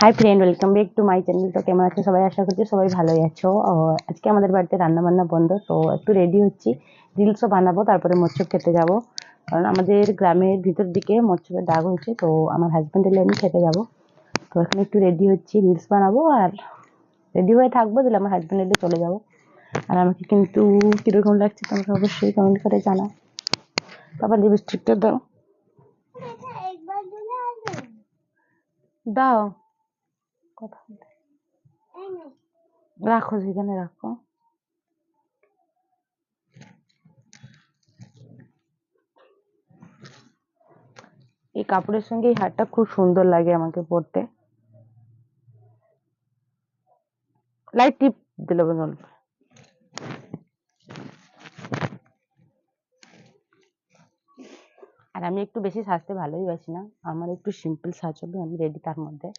Hi friend, welcome back to my channel. তো কেমন আছো সবাই? আশা করছি সবাই ভালোই আছো। আজকে আমাদের বাড়িতে রান্না বান্না বন্ধ, তো একটু রেডি হচ্ছি। রিলসও বানাবো, তারপরে মৎস্য খেতে যাব। কারণ আমাদের গ্রামের ভিতর দিকে মৎস্যের ডাক হয়েছে, তো আমার হাজব্যান্ড এলে আমি খেতে যাব। তো এখানে একটু রেডি হচ্ছি, রিলস বানাবো আর রেডি হয়ে থাকবো, দিলে আমার হাজব্যান্ড এলে চলে যাবো। আর আমাকে কিন্তু কীরকম লাগছে তোমরা অবশ্যই কমেন্ট করে জানাও। তারপর লিপস্টিকটা দাও, দাও, কথা রাখো, যেখানে রাখো। এই কাপড়ের সঙ্গে এই হারটা খুব সুন্দর লাগে আমাকে পরতে। লাইট টিপ দিলে বলুন। আর আমি একটু বেশি সাজতে ভালোই বাসি না, আমার একটু সিম্পল সাজ হবে, আমি রেডি তার মধ্যে।